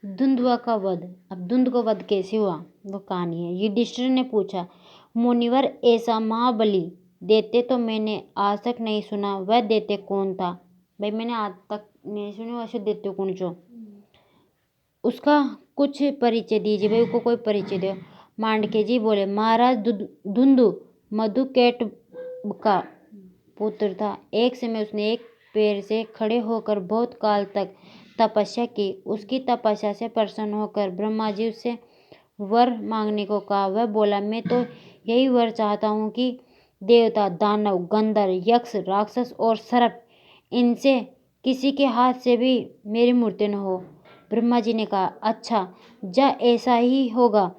धुंधुआ का वध। अब धुंध को वध कैसे हुआ वो कहानी है। युधिष्ठिर ने पूछा, मुनिवर ऐसा महाबली देते तो मैंने आज तक नहीं सुना, वह देते कौन था? भाई मैंने आज तक नहीं सुनी वैसे देते कौन जो, उसका कुछ परिचय दीजिए भाई, उसको कोई परिचय दो। मांडके जी बोले, महाराज धुंधु मधुकैट का पुत्र था। एक समय उसने एक पैर से खड़े होकर बहुत काल तक तपस्या की। उसकी तपस्या से प्रसन्न होकर ब्रह्मा जी उससे वर मांगने को कहा। वह बोला, मैं तो यही वर चाहता हूँ कि देवता, दानव, गंधर्व, यक्ष, राक्षस और सर्प, इनसे किसी के हाथ से भी मेरी मूर्ति न हो। ब्रह्मा जी ने कहा, अच्छा जा ऐसा ही होगा।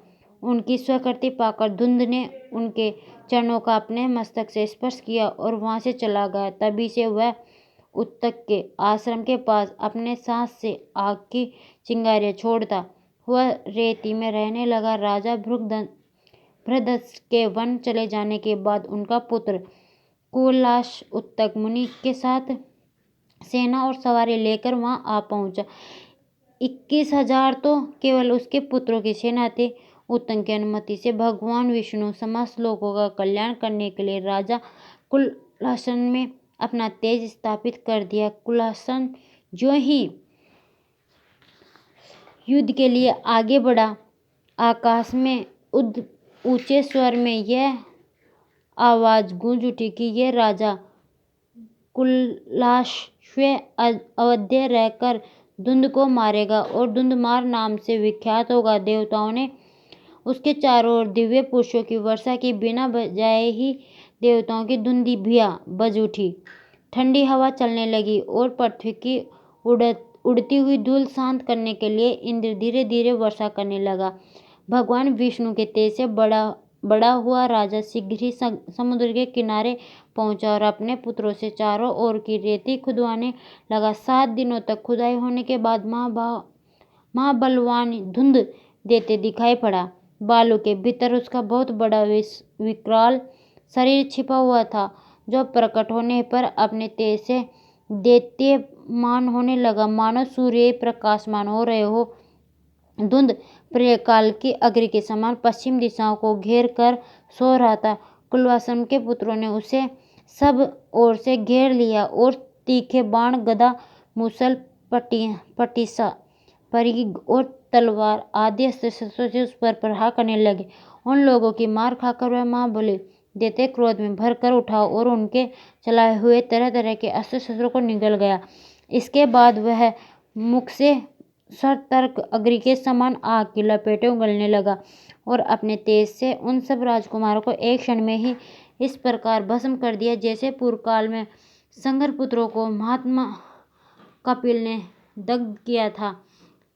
उनकी स्वीकृति पाकर धुंध ने उनके चरणों का अपने मस्तक से स्पर्श किया और वहां से चला गया। तभी से वह उत्तक के आश्रम के पास अपने सांस से आग की चिंगारियां छोड़ता हुआ रेती में रहने लगा। राजा बृहदत्त के वन चले जाने के बाद उनका पुत्र कुलाश उत्तक मुनि के साथ सेना और सवारी लेकर वहां आ पहुंचा। 21,000 तो केवल उसके पुत्रों की सेना थी। उत्तम की अनुमति से भगवान विष्णु समस्त लोगों का कल्याण करने के लिए राजा कुलासन में अपना तेज स्थापित कर दिया। कुलासन जो ही युद्ध के लिए आगे बढ़ा, आकाश में ऊंचे स्वर में यह आवाज गूंज उठी कि यह राजा कुलाश स्वयं अवध्य रहकर धुंध को मारेगा और धुंधमार नाम से विख्यात होगा। देवताओं ने उसके चारों ओर दिव्य पुष्पों की वर्षा की। बिना बजाए ही देवताओं की धुंधिभिया बज उठी। ठंडी हवा चलने लगी और पृथ्वी की उड़ती हुई धूल शांत करने के लिए इंद्र धीरे धीरे वर्षा करने लगा। भगवान विष्णु के तेज से बड़ा हुआ राजा शीघ्र ही समुद्र के किनारे पहुंचा और अपने पुत्रों से चारों ओर की रेती खुदवाने लगा। 7 दिनों तक खुदाई होने के बाद महाबलवान धुंध देते दिखाई पड़ा। बालू के भीतर उसका बहुत बड़ा विकराल शरीर छिपा हुआ था, जो प्रकट होने पर अपने तेज से दैत्यमान होने लगा, मानो सूर्य प्रकाशमान हो रहे हो। धुंध प्रलयकाल की अग्नि के समान पश्चिम दिशाओं को घेर कर सो रहा था। कुलवासन के पुत्रों ने उसे सब ओर से घेर लिया और तीखे बाण, गदा, मुसल, पटीसा, परिघ और तलवार आदि अस्त्र-शस्त्रों से उस पर प्रहार करने लगे। उन लोगों की मार खाकर वह महाबली देते क्रोध में भरकर उठा और उनके चलाए हुए तरह तरह के अस्त्र शस्त्रों को निगल गया। इसके बाद वह मुख से सतर्क अग्नि के समान आग की लपेटें उगलने लगा और अपने तेज से उन सब राजकुमारों को एक क्षण में ही इस प्रकार भस्म कर दिया, जैसे पूर्व काल में संगर पुत्रों को महात्मा कपिल ने दग्ध किया था।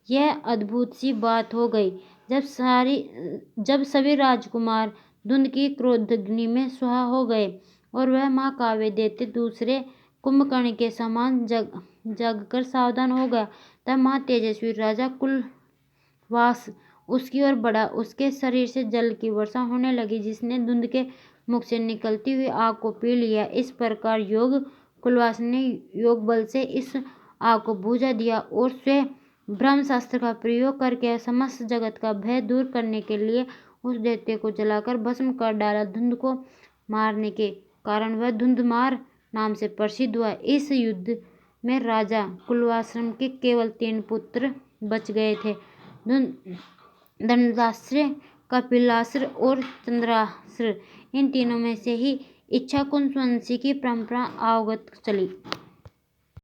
यह अद्भुत सी बात हो गई। जब सभी राजकुमार धुंध की क्रोधाग्नि में स्वाहा हो गए और वह महाकाव्य देते दूसरे कुंभकर्ण के समान जग कर सावधान हो गया, तब महातेजस्वी राजा कुलवास उसकी ओर बढ़ा। उसके शरीर से जल की वर्षा होने लगी, जिसने धुंध के मुख से निकलती हुई आग को पी लिया। इस प्रकार कुलवास ने योग बल से इस आग को बुझा दिया और स्वयं ब्रह्मास्त्र का प्रयोग करके समस्त जगत का भय दूर करने के लिए उस दैत्य को जलाकर भस्म कर डाला। धुंध को मारने के कारण वह धुंधमार नाम से प्रसिद्ध हुआ। इस युद्ध में राजा कुलवासन के केवल 3 पुत्र बच गए थे, धनुरास्त्र, कपिलास्त्र और चंद्रास्त्र। इन तीनों में से ही इच्छाकुंस वंशी की परंपरा अवगत चली।